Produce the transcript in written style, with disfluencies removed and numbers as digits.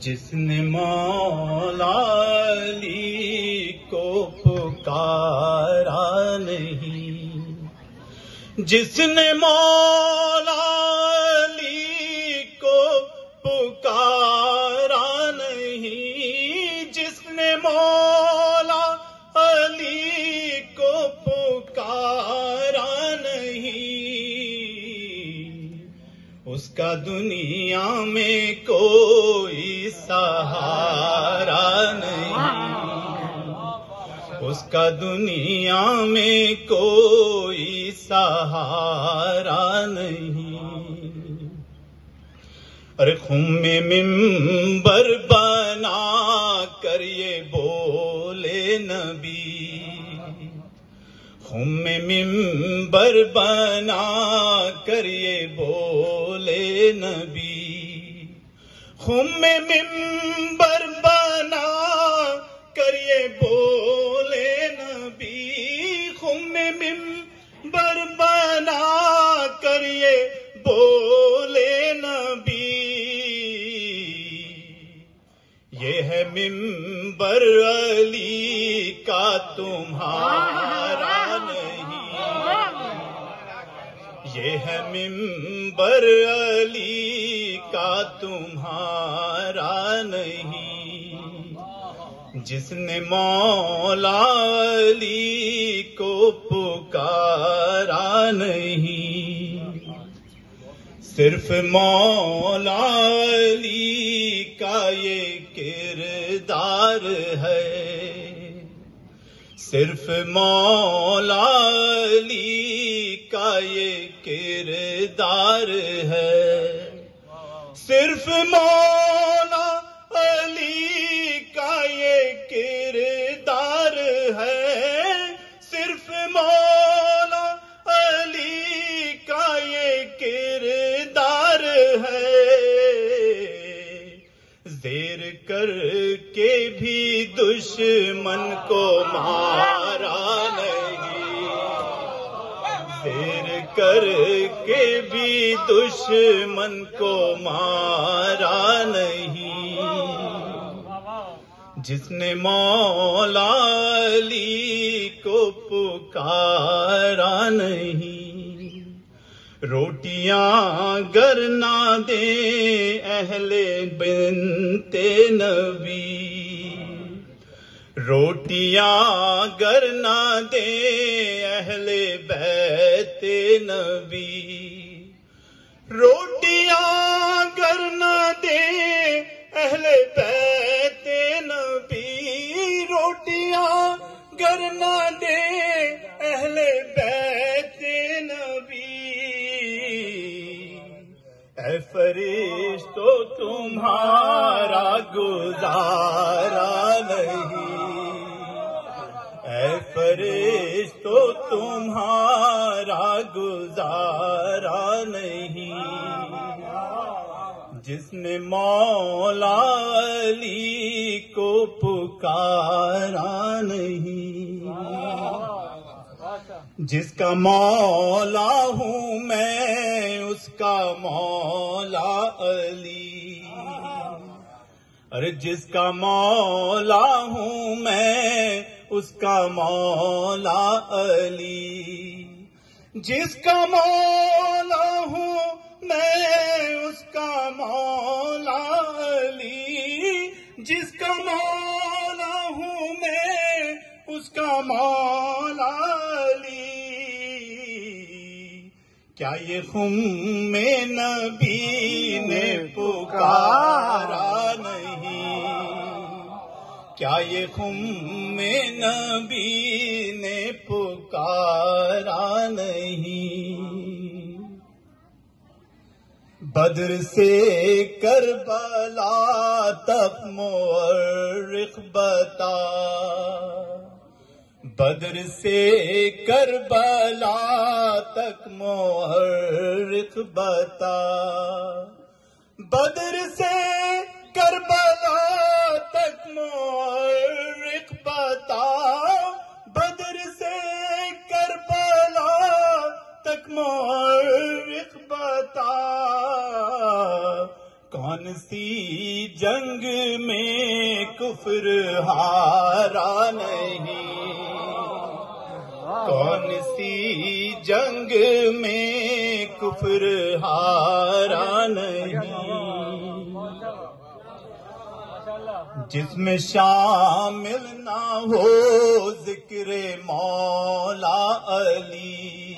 جس نے مولا علی کو پکارا نہیں، جس نے مولا علی کو پکارا نہیں، جس نے مولا علی کو پکارا نہیں، اس کا دنیا میں کوئی سہارا نہیں، اس کا دنیا میں کوئی سہارا نہیں۔ ارے خم میں منبر بنا کر یہ بولے نبی، خم میں منبر بنا کر یہ بولے نبی، خم میں منبر بنا کر یہ بولے نبی، خم میں منبر بنا کر یہ بولے نبی، یہ ہے منبر علی کا تمہارا نہیں، یہ ہے منبر علی کا تمہارا نہیں، جس نے مولا علی کو پکارا نہیں۔ صرف مولا علی کا یہ کردار ہے، صرف مولا علی کا یہ کردار ہے، صرف مولا علی کا یہ کردار ہے، صرف مولا علی کا یہ کردار ہے، زیر کر کے بھی دشمن کو مارا نہیں، زیر کر کے بھی دشمن کو مارا نہیں، جس نے مولا علی کو پکارا نہیں۔ روٹیاں گر نہ دیں اہل بنت نبی، روٹیاں گر نہ دیں اہل بیت نبی، روٹیاں گر نہ دیں اہل بیت نبی، روٹیاں گر نہ دیں اہل بیت نبی، اے فرشتو تمہارا گزارا نہیں، اے فرشتو تمہارا گزارا نہیں، جس نے مولا علی کو پکارا نہیں، جس کا مولا ہوں میں اس کا مولا علی، ارے جس کا مولا ہوں میں اس کا مولا علی، جس کا مولا ہوں میں اس کا مولا علی، جس کا مولا ہوں میں اس کا مولا علی، کیا یہ خم میں نبی نے پکارا نہیں، کیا یہ خم میں نبی نے پکارا نہیں۔ بدر سے کربلا تک مورخ بتا، بدر سے کربلا تک مورخ بتا، بدر سے کربلا تک مورخ بتا، بدر سے کربلا تک مورخ بتا، کون سی جنگ میں کفر ہارا نہیں، کون سی جنگ میں کفر ہارا نہیں، جس میں شامل نہ ہو ذکر مولا علی،